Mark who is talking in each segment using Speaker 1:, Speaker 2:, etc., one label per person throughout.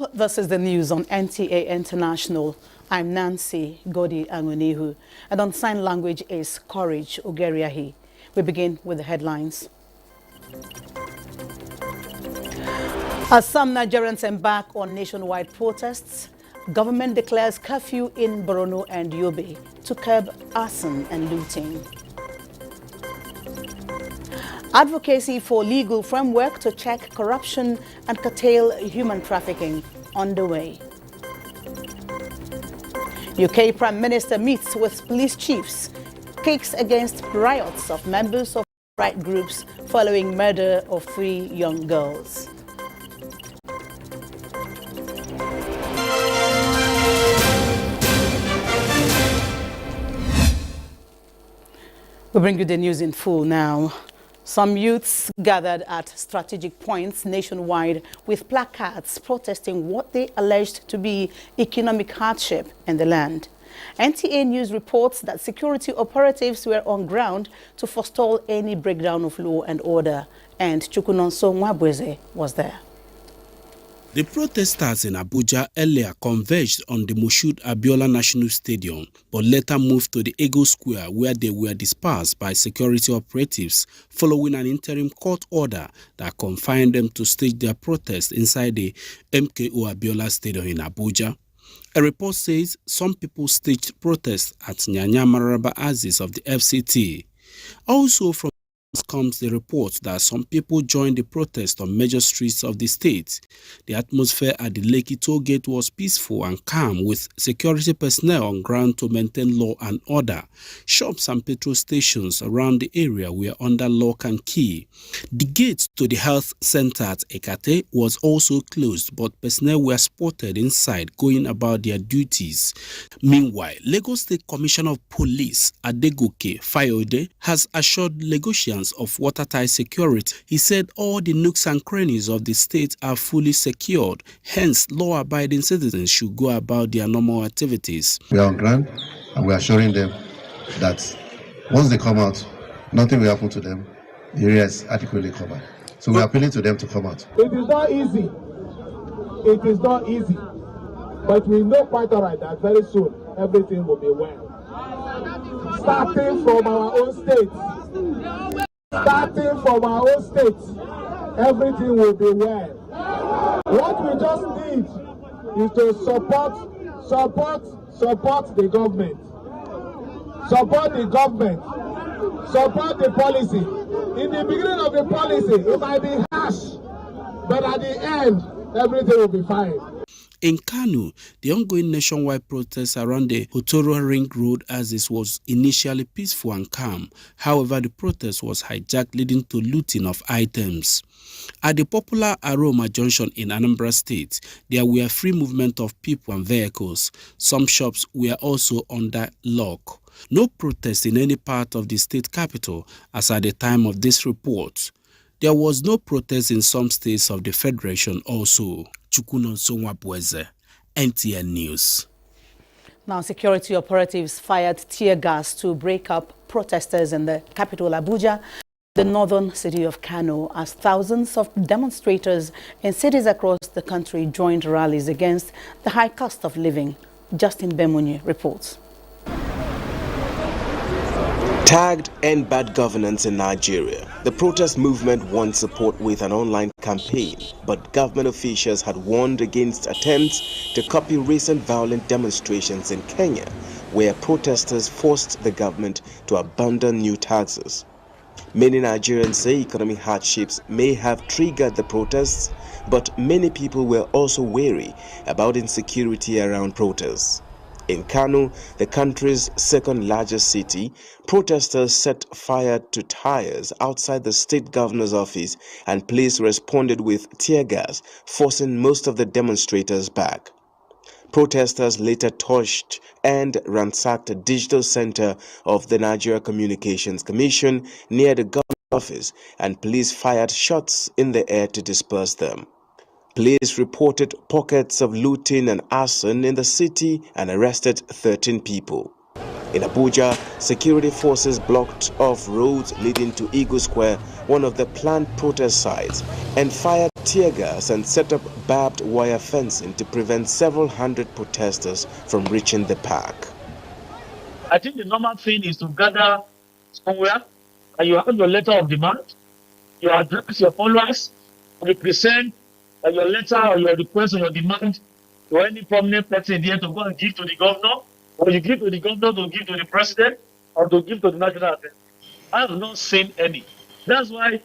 Speaker 1: Hello, this is the news on NTA International. I'm Nancy Godi Angonihu, and on sign language is Courage Ogeriahi. We begin with the headlines. As some Nigerians embark on nationwide protests, government declares curfew in Borno and Yobe to curb arson and looting. Advocacy for legal framework to check corruption and curtail human trafficking underway. UK Prime Minister meets with police chiefs, kicks against riots of members of right groups following murder of 3 young girls. We bring you the news in full now. Some youths gathered at strategic points nationwide with placards protesting what they alleged to be economic hardship in the land. NTA News reports that security operatives were on ground to forestall any breakdown of law and order, and Chukunonso Mwabweze was there.
Speaker 2: The protesters in Abuja earlier converged on the Moshood Abiola National Stadium, but later moved to the Eagle Square, where they were dispersed by security operatives following an interim court order that confined them to stage their protest inside the MKO Abiola Stadium in Abuja. A report says some people staged protests at Nyanya Mararaba Axis of the FCT. Also from comes the report that some people joined the protest on major streets of the state. The atmosphere at the Lekki toll gate was peaceful and calm, with security personnel on ground to maintain law and order. Shops and petrol stations around the area were under lock and key. The gate to the health center at Ekate was also closed, but personnel were spotted inside going about their duties. Meanwhile, Lagos State Commissioner of Police Adegoke Fayode has assured Lagosians of watertight security. He said all the nooks and crannies of the state are fully secured. Hence, law-abiding citizens should go about their normal activities.
Speaker 3: We are on ground and we are assuring them that once they come out, nothing will happen to them. The area is adequately covered. So we are appealing to them to come out.
Speaker 4: It is not easy. It is not easy. But we know quite all right that very soon everything will be well. Starting from our own state. Starting from our own state, everything will be well. What we just need is to support the government. Support the government. Support the policy. In the beginning of the policy, it might be harsh, but at the end, everything will be fine.
Speaker 2: In Kano, the ongoing nationwide protests around the Hotoro Ring Road axis was initially peaceful and calm. However, the protest was hijacked, leading to looting of items. At the popular Aroma Junction in Anambra State, there were free movement of people and vehicles. Some shops were also under lock. No protest in any part of the state capital as at the time of this report. There was no protest in some states of the Federation also. Chukunonso Mwabweze, NTA News.
Speaker 1: Now, security operatives fired tear gas to break up protesters in the capital Abuja, the northern city of Kano, as thousands of demonstrators in cities across the country joined rallies against the high cost of living. Justin Bemunye reports.
Speaker 5: Tagged End Bad Governance in Nigeria, the protest movement won support with an online campaign, but government officials had warned against attempts to copy recent violent demonstrations in Kenya, where protesters forced the government to abandon new taxes. Many Nigerians say economic hardships may have triggered the protests, but many people were also wary about insecurity around protests. In Kano, the country's second largest city, protesters set fire to tires outside the state governor's office, and police responded with tear gas, forcing most of the demonstrators back. Protesters later torched and ransacked a digital center of the Nigeria Communications Commission near the governor's office, and police fired shots in the air to disperse them. Police reported pockets of looting and arson in the city and arrested 13 people. In Abuja, security forces blocked off roads leading to Eagle Square, one of the planned protest sites, and fired tear gas and set up barbed wire fencing to prevent several hundred protesters from reaching the park.
Speaker 6: I think the normal thing is to gather somewhere and you have your letter of demand, you address your followers, you present your letter or your request or your demand to any prominent person there to go and give to the governor, or you give to the governor to give to the president, or to give to the national assembly. I have not seen any. That's why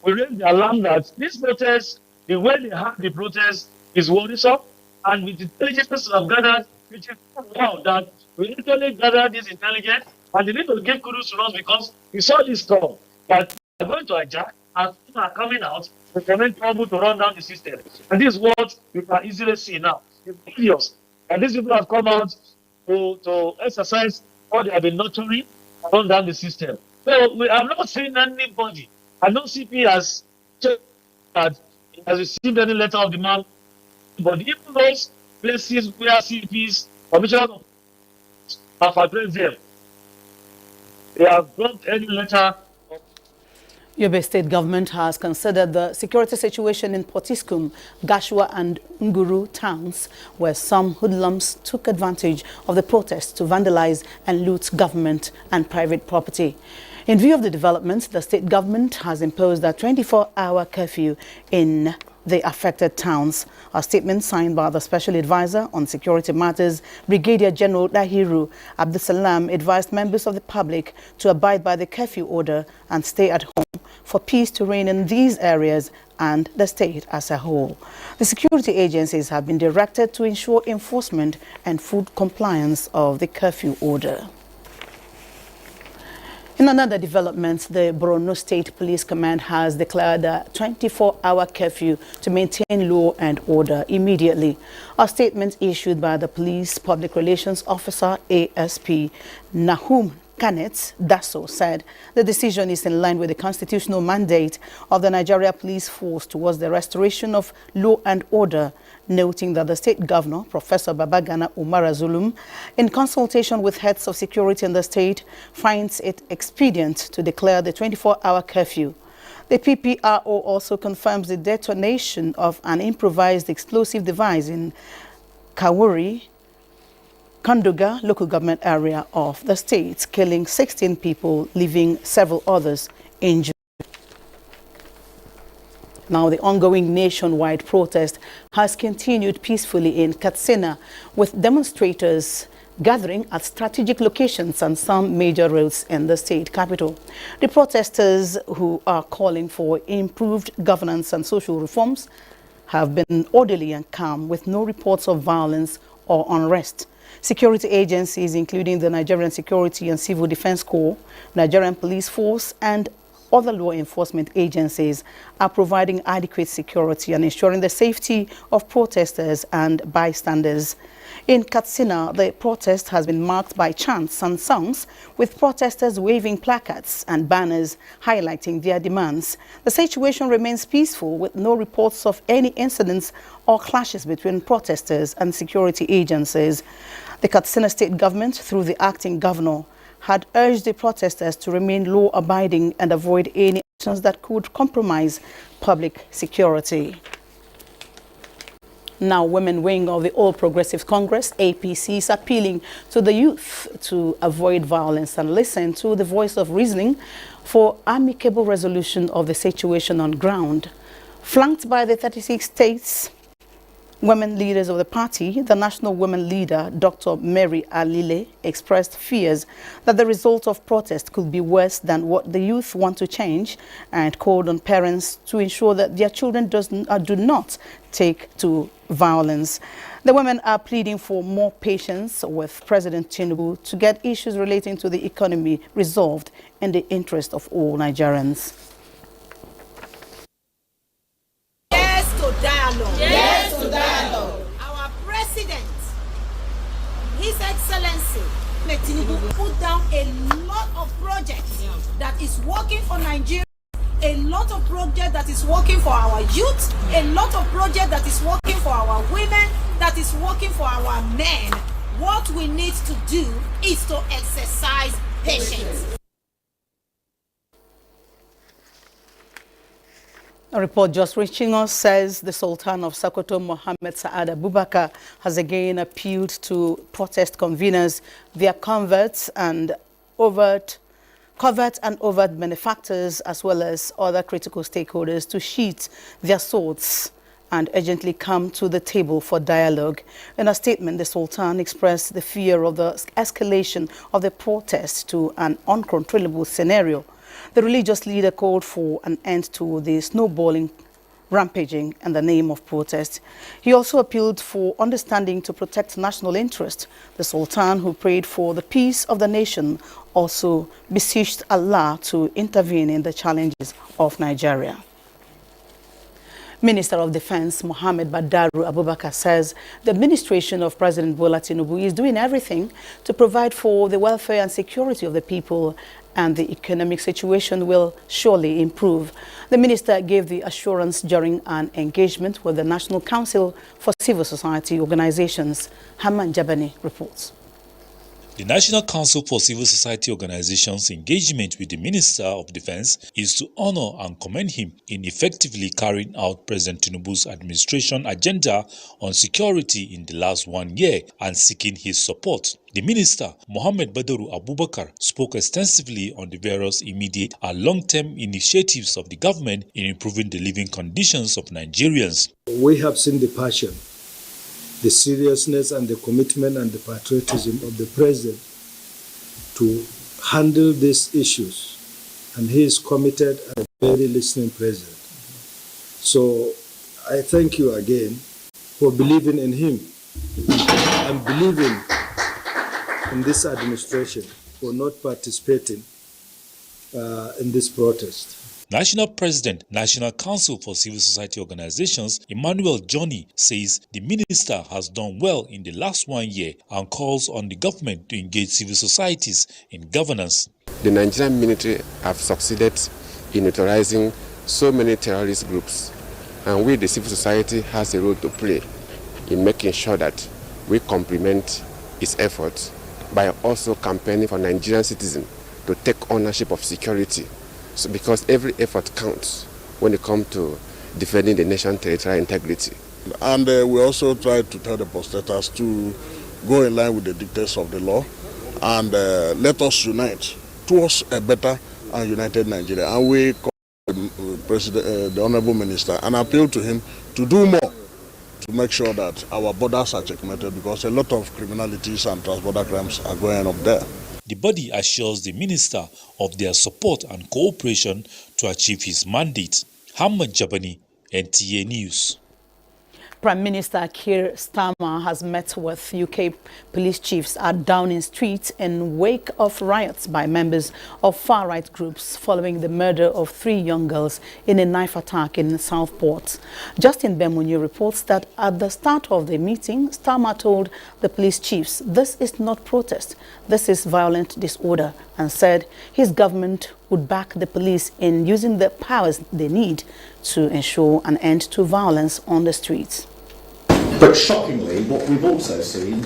Speaker 6: we raised the alarm that this protest, the way they have the protest is worrisome, and with the intelligence of gathered, which is wow, that we literally gathered this intelligence, and they need to give kudos to us because we saw this storm that they're going to hijack, and people are coming out to prevent trouble to run down the system. And this is what we can easily see now. It's obvious. And these people have come out to exercise what they have been nurturing and run down the system. So we have not seen anybody. I know CP has checked that he has received any letter of demand, but even those places where CPs, commissioners have addressed them, they have got any letter.
Speaker 1: Yobe State government has considered the security situation in Potiskum, Gashua and Nguru towns, where some hoodlums took advantage of the protests to vandalize and loot government and private property. In view of the developments, the state government has imposed a 24-hour curfew in the affected towns. A statement signed by the Special Advisor on Security Matters, Brigadier General Dahiru Abdusalam, advised members of the public to abide by the curfew order and stay at home for peace to reign in these areas and the state as a whole. The security agencies have been directed to ensure enforcement and full compliance of the curfew order. In another development, the Borno State Police Command has declared a 24-hour curfew to maintain law and order immediately. A statement issued by the Police Public Relations Officer, ASP Nahum Kanet Dasso, said the decision is in line with the constitutional mandate of the Nigeria Police Force towards the restoration of law and order, noting that the state governor, Professor Babagana Umara Zulum, in consultation with heads of security in the state, finds it expedient to declare the 24-hour curfew. The PPRO also confirms the detonation of an improvised explosive device in Kawuri, Kanduga local government area of the state, killing 16 people, leaving several others injured. Now, the ongoing nationwide protest has continued peacefully in Katsina, with demonstrators gathering at strategic locations on some major roads in the state capital. The protesters, who are calling for improved governance and social reforms, have been orderly and calm, with no reports of violence or unrest. Security agencies, including the Nigerian Security and Civil Defense Corps, Nigerian Police Force, and other law enforcement agencies are providing adequate security and ensuring the safety of protesters and bystanders. In Katsina, the protest has been marked by chants and songs, with protesters waving placards and banners highlighting their demands. The situation remains peaceful, with no reports of any incidents or clashes between protesters and security agencies. The Katsina state government, through the acting governor, had urged the protesters to remain law-abiding and avoid any actions that could compromise public security. Now, Women Wing of the All Progressive Congress, APC, is appealing to the youth to avoid violence and listen to the voice of reasoning for amicable resolution of the situation on ground. Flanked by the 36 states women leaders of the party, the national women leader, Dr. Mary Alile, expressed fears that the result of protest could be worse than what the youth want to change, and called on parents to ensure that their children do not take to violence. The women are pleading for more patience with President Tinubu to get issues relating to the economy resolved in the interest of all Nigerians.
Speaker 7: Yes to dialogue. Yes to dialogue. Our president, His Excellency, Tinubu, put down a lot of projects that is working for Nigeria, a lot of projects that is working for our youth, a lot of projects that is working for our women, that is working for our men. What we need to do is to exercise patience.
Speaker 1: A report just reaching us says the Sultan of Sokoto, Mohammed Saad Abubakar, has again appealed to protest conveners, their converts and overt benefactors, as well as other critical stakeholders to sheath their swords and urgently come to the table for dialogue. In a statement, the Sultan expressed the fear of the escalation of the protests to an uncontrollable scenario. The religious leader called for an end to the snowballing rampaging in the name of protest. He also appealed for understanding to protect national interest. The Sultan, who prayed for the peace of the nation, also beseeched Allah to intervene in the challenges of Nigeria. Minister of Defense Mohammed Badaru Abubakar says the administration of President Bola Tinubu is doing everything to provide for the welfare and security of the people, and the economic situation will surely improve. The minister gave the assurance during an engagement with the National Council for Civil Society Organizations. Haman Jabani reports.
Speaker 8: The National Council for Civil Society Organizations' engagement with the Minister of Defense is to honor and commend him in effectively carrying out President Tinubu's administration agenda on security in the last 1 year and seeking his support. The Minister, Mohammed Badaru Abubakar, spoke extensively on the various immediate and long-term initiatives of the government in improving the living conditions of Nigerians.
Speaker 9: We have seen the passion, the seriousness and the commitment and the patriotism of the president to handle these issues, and he is committed and a very listening president. So I thank you again for believing in him and believing in this administration for not participating in this protest.
Speaker 8: National President, National Council for Civil Society Organizations, Emmanuel Johnny, says the minister has done well in the last 1 year and calls on the government to engage civil societies in governance.
Speaker 10: The Nigerian military have succeeded in neutralizing so many terrorist groups, and we, the civil society, has a role to play in making sure that we complement its efforts by also campaigning for Nigerian citizens to take ownership of security. So because every effort counts when it comes to defending the nation's territorial integrity.
Speaker 11: And we also try to tell the protestators to go in line with the dictates of the law and let us unite towards a better and united Nigeria. And we call the Honorable Minister and appeal to him to do more to make sure that our borders are checkmated, because a lot of criminalities and transborder crimes are going up there.
Speaker 8: The body assures the minister of their support and cooperation to achieve his mandate. Hamad Jabani, NTA News.
Speaker 1: Prime Minister Keir Starmer has met with UK police chiefs at Downing Street in wake of riots by members of far-right groups following the murder of 3 young girls in a knife attack in Southport. Justin Bemunye reports that at the start of the meeting, Starmer told the police chiefs this is not protest, this is violent disorder, and said his government would back the police in using the powers they need to ensure an end to violence on the streets.
Speaker 12: But shockingly, what we've also seen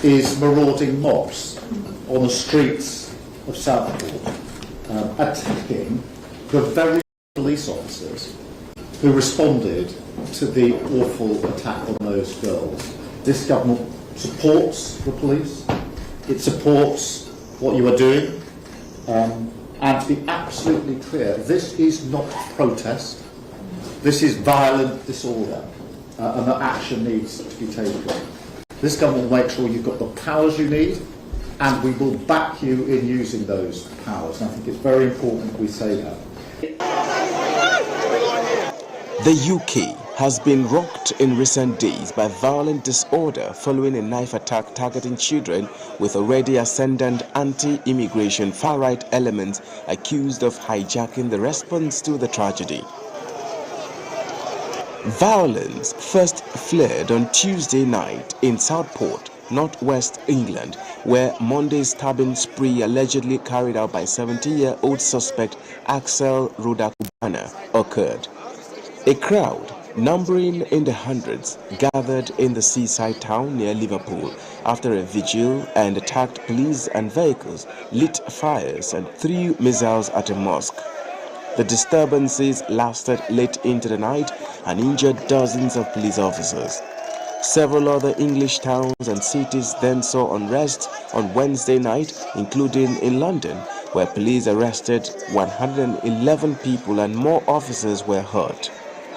Speaker 12: is marauding mobs on the streets of Southport, attacking the very police officers who responded to the awful attack on those girls. This government supports the police, it supports what you are doing, and to be absolutely clear, this is not protest, this is violent disorder, and that action needs to be taken. This government will make sure you've got the powers you need, and we will back you in using those powers. And I think it's very important we say that.
Speaker 5: The UK has been rocked in recent days by violent disorder following a knife attack targeting children, with already ascendant anti-immigration far-right elements accused of hijacking the response to the tragedy. Violence first flared on Tuesday night in Southport, northwest England, where Monday's stabbing spree allegedly carried out by 70-year-old suspect Axel Rodakubana occurred. A crowd numbering in the hundreds, gathered in the seaside town near Liverpool after a vigil and attacked police and vehicles, lit fires and threw missiles at a mosque. The disturbances lasted late into the night and injured dozens of police officers. Several other English towns and cities then saw unrest on Wednesday night, including in London, where police arrested 111 people and more officers were hurt.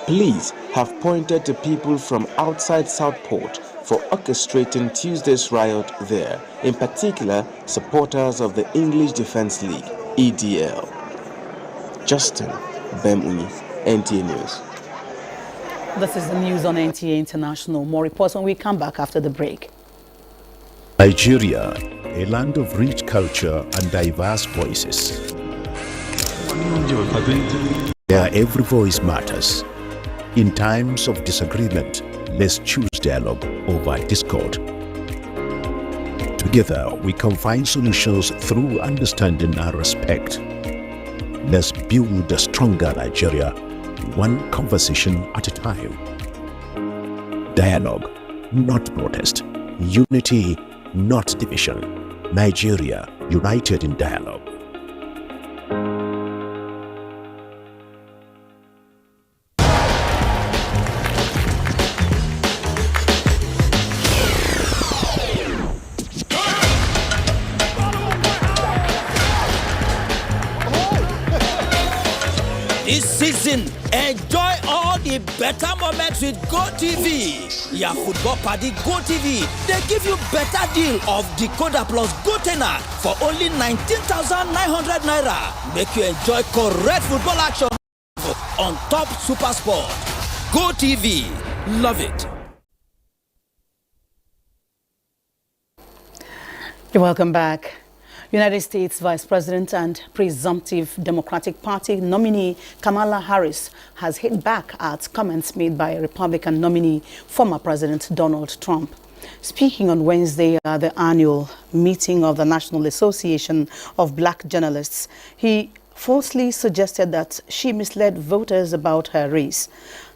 Speaker 5: Police have pointed to people from outside Southport for orchestrating Tuesday's riot there, in particular supporters of the English Defence League, EDL. Justin Bemuni, NTA News.
Speaker 1: This is the news on NTA International. More reports when we come back after the break.
Speaker 13: Nigeria, a land of rich culture and diverse voices, where every voice matters. In times of disagreement, let's choose dialogue over discord. Together, we can find solutions through understanding and respect. Let's build a stronger Nigeria, one conversation at a time. Dialogue, not protest. Unity, not division. Nigeria, united in dialogue.
Speaker 14: This season, enjoy all the better moments with GoTV. Your football party GoTV, they give you better deal of decoder plus GoTenna for only 19,900 naira. Make you enjoy correct football action on top Super Sport. GoTV, love it.
Speaker 1: You're welcome back. United States Vice President and presumptive Democratic Party nominee Kamala Harris has hit back at comments made by Republican nominee former President Donald Trump. Speaking on Wednesday at the annual meeting of the National Association of Black Journalists, he falsely suggested that she misled voters about her race.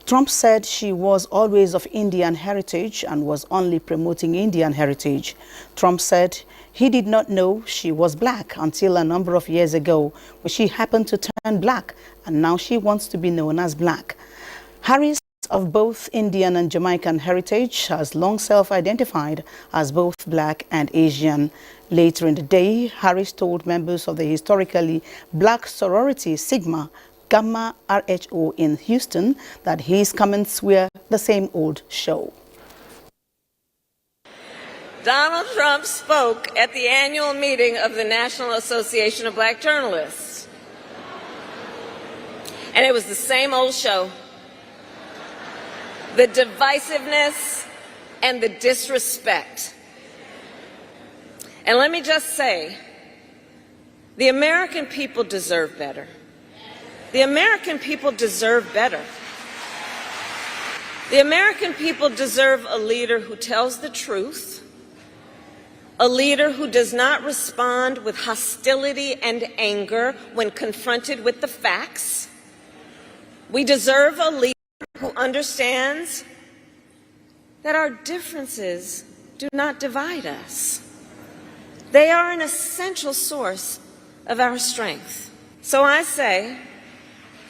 Speaker 1: Trump said she was always of Indian heritage and was only promoting Indian heritage. Trump said he did not know she was black until a number of years ago, when she happened to turn black, and now she wants to be known as black. Harris, of both Indian and Jamaican heritage, has long self-identified as both black and Asian. Later in the day, Harris told members of the historically black sorority Sigma Gamma RHO in Houston that his comments were the same old show.
Speaker 15: Donald Trump spoke at the annual meeting of the National Association of Black Journalists. And it was the same old show. The divisiveness and the disrespect. And let me just say, the American people deserve better. The American people deserve better. The American people deserve a leader who tells the truth, a leader who does not respond with hostility and anger when confronted with the facts. We deserve a leader who understands that our differences do not divide us. They are an essential source of our strength. So I say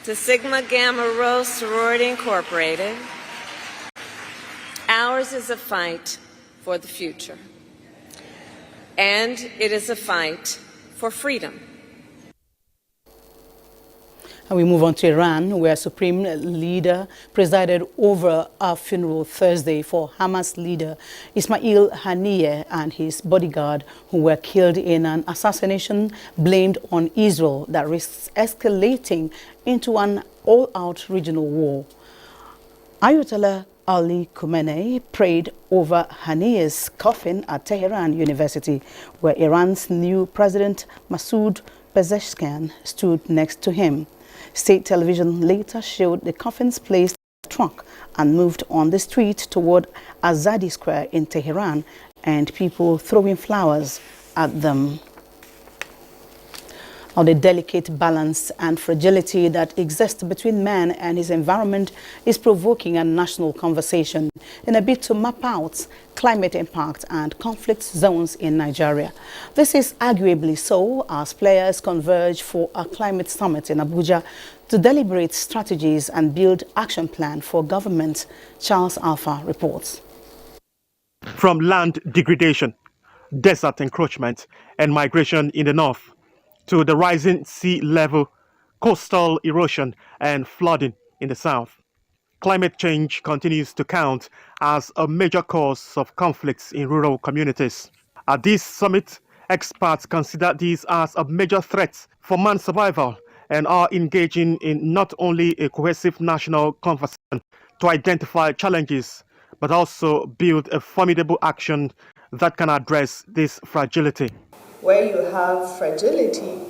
Speaker 15: to Sigma Gamma Rho Sorority Incorporated, ours is a fight for the future. And it is a fight for freedom.
Speaker 1: And we move on to Iran, where Supreme Leader presided over a funeral Thursday for Hamas leader Ismail Haniyeh and his bodyguard, who were killed in an assassination blamed on Israel that risks escalating into an all-out regional war. Ayatollah Ali Khamenei prayed over Haniyeh's coffin at Tehran University, where Iran's new president Masoud Pezeshkian stood next to him. State television later showed the coffins placed in a trunk and moved on the street toward Azadi Square in Tehran, and people throwing flowers at them. on the delicate balance and fragility that exists between man and his environment is provoking a national conversation in a bid to map out climate impact and conflict zones in Nigeria. This is arguably so as players converge for a climate summit in Abuja to deliberate strategies and build action plan for government. Charles Alpha reports.
Speaker 16: From land degradation, desert encroachment and migration in the north, to the rising sea level, coastal erosion and flooding in the south, climate change continues to count as a major cause of conflicts in rural communities. At this summit, experts consider these as a major threat for man's survival and are engaging in not only a cohesive national conversation to identify challenges, but also build a formidable action that can address this fragility.
Speaker 17: Where you have fragility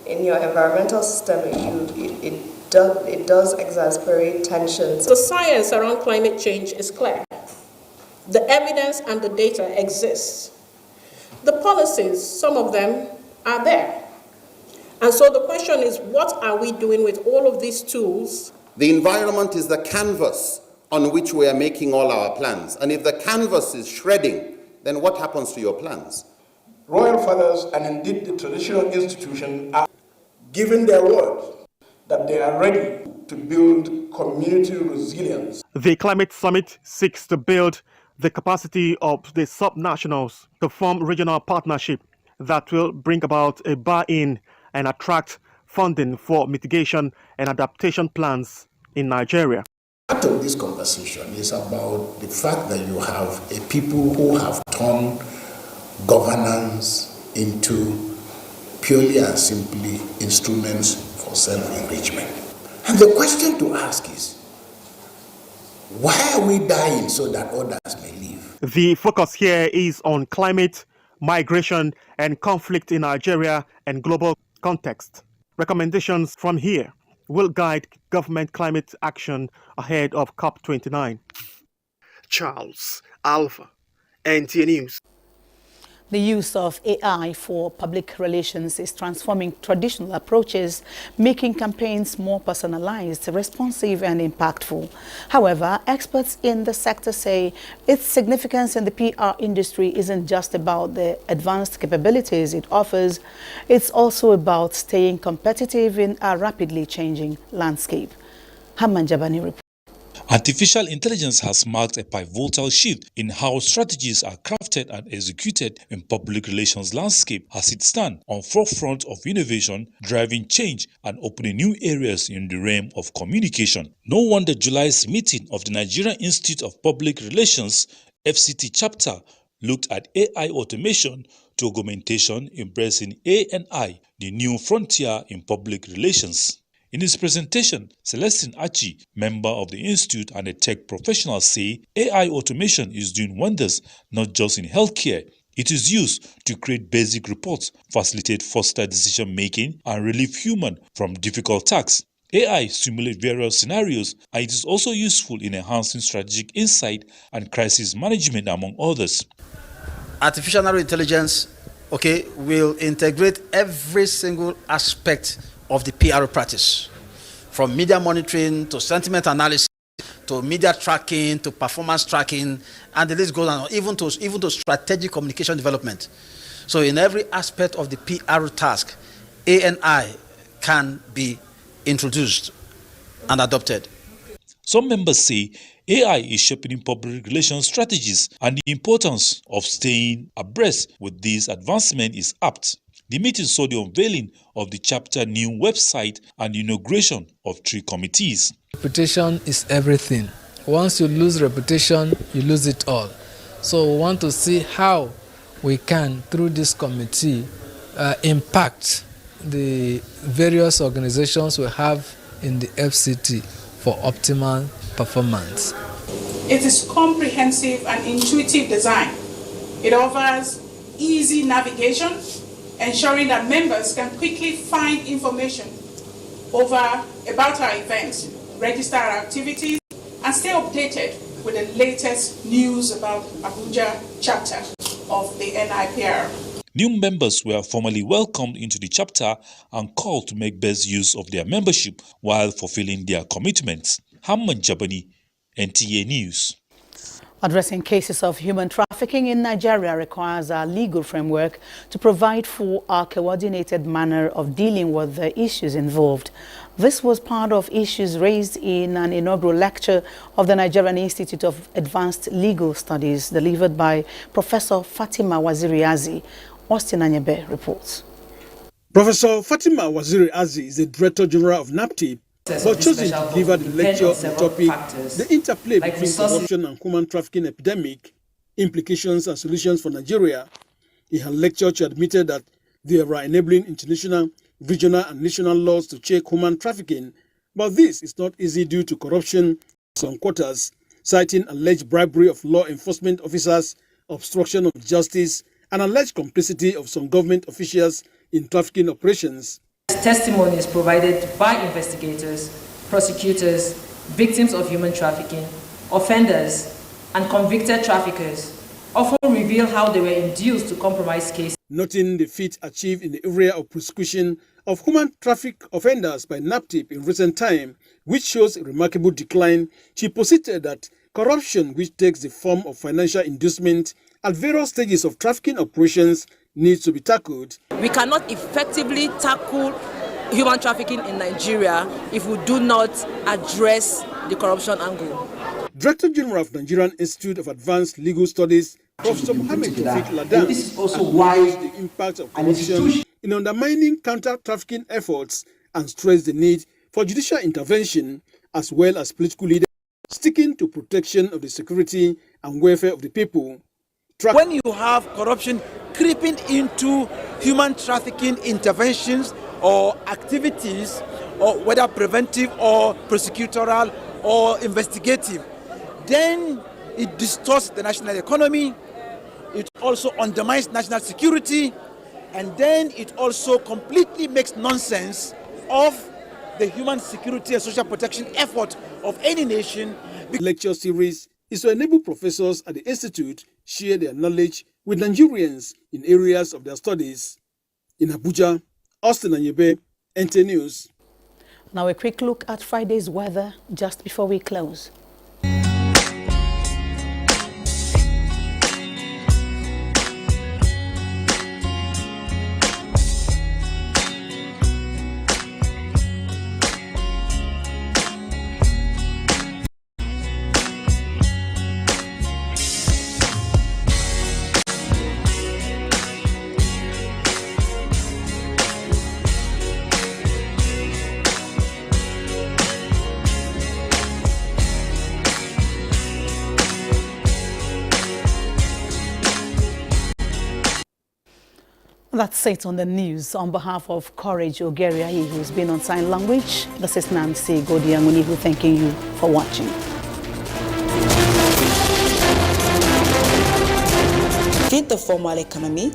Speaker 17: in your environmental system, it does exacerbate tensions.
Speaker 18: The science around climate change is clear. The evidence and the data exists. The policies, some of them are there. And so the question is, what are we doing with all of these tools?
Speaker 19: The environment is the canvas on which we are making all our plans. And if the canvas is shredding, then what happens to your plans?
Speaker 4: Royal fathers and indeed the traditional institutions are giving their word that they are ready to build community resilience.
Speaker 16: The climate summit seeks to build the capacity of the subnationals to form regional partnership that will bring about a buy-in and attract funding for mitigation and adaptation plans in Nigeria.
Speaker 20: Part of this conversation is about the fact that you have a people who have turned governance into purely and simply instruments for self-enrichment. And the question to ask is, why are we dying so that others may live?
Speaker 16: The focus here is on climate, migration, and conflict in Nigeria and global context. Recommendations from here will guide government climate action ahead of COP29. Charles Alpha, NTA News.
Speaker 1: The use of AI for public relations is transforming traditional approaches, making campaigns more personalized, responsive and impactful. However, experts in the sector say its significance in the PR industry isn't just about the advanced capabilities it offers, it's also about staying competitive in a rapidly changing landscape. Haman Jabani reports.
Speaker 8: Artificial intelligence has marked a pivotal shift in how strategies are crafted and executed in public relations landscape as it stands on forefront of innovation, driving change and opening new areas in the realm of communication. No wonder July's meeting of the Nigerian Institute of Public Relations FCT chapter looked at AI automation to augmentation, embracing NTAi, the new frontier in public relations. In his presentation, Celestine Achi, member of the Institute and a tech professional, say AI automation is doing wonders not just in healthcare. It is used to create basic reports, facilitate faster decision-making, and relieve humans from difficult tasks. AI simulates various scenarios, and it is also useful in enhancing strategic insight and crisis management, among others.
Speaker 21: Artificial intelligence, will integrate every single aspect of the PR practice, from media monitoring to sentiment analysis to media tracking to performance tracking, and the list goes on, even to strategic communication development. So in every aspect of the PR task, NTAi can be introduced and adopted.
Speaker 8: Some members say AI is shaping public relations strategies, and the importance of staying abreast with these advancements is apt. The meeting saw the unveiling of the chapter new website and the inauguration of 3 committees.
Speaker 22: Reputation is everything. Once you lose reputation, you lose it all. So we want to see how we can, through this committee, impact the various organizations we have in the FCT for optimal performance.
Speaker 23: It is comprehensive and intuitive design. It offers easy navigation, ensuring that members can quickly find information about our events, register our activities, and stay updated with the latest news about Abuja chapter of the NIPR.
Speaker 8: New members were formally welcomed into the chapter and called to make best use of their membership while fulfilling their commitments. Hamman Jabani, NTA News.
Speaker 1: Addressing cases of human trafficking in Nigeria requires a legal framework to provide for a coordinated manner of dealing with the issues involved. This was part of issues raised in an inaugural lecture of the Nigerian Institute of Advanced Legal Studies delivered by Professor Fatima Waziri-Azi. Austin Anyebe reports.
Speaker 2: Professor Fatima Waziri-Azi is the Director General of NAPTIP, but chosen to deliver the lecture on the topic, the interplay between corruption and human trafficking epidemic, implications and solutions for Nigeria. In her lecture, she admitted that there are enabling international, regional and national laws to check human trafficking, but this is not easy due to corruption in some quarters, citing alleged bribery of law enforcement officers, obstruction of justice, and alleged complicity of some government officials in trafficking operations.
Speaker 3: Testimonies provided by investigators, prosecutors, victims of human trafficking, offenders, and convicted traffickers often reveal how they were induced to compromise cases.
Speaker 2: Noting the feat achieved in the area of prosecution of human traffic offenders by NAPTIP in recent time, which shows a remarkable decline, she posited that corruption, which takes the form of financial inducement at various stages of trafficking operations, needs to be tackled.
Speaker 6: We cannot effectively tackle human trafficking in Nigeria if we do not address the corruption angle.
Speaker 2: Director General of Nigerian Institute of Advanced Legal Studies, Professor Mohammed Tawfiq Ladan,
Speaker 24: this is also why
Speaker 2: the impact of corruption in undermining counter-trafficking efforts and stressed the need for judicial intervention as well as political leaders sticking to protection of the security and welfare of the people.
Speaker 25: When you have corruption creeping into human trafficking interventions or activities, or whether preventive or prosecutorial or investigative, then it distorts the national economy, it also undermines national security, and then it also completely makes nonsense of the human security and social protection effort of any nation.
Speaker 2: The lecture series is to enable professors at the Institute share their knowledge with Nigerians in areas of their studies. In Abuja, Austin Anyebe, NTA News.
Speaker 1: Now a quick look at Friday's weather just before we close. That's it on the news. On behalf of Courage Ogeria, who's been on sign language, this is Nancy Godiangunihu thanking you for watching.
Speaker 26: Feed the formal economy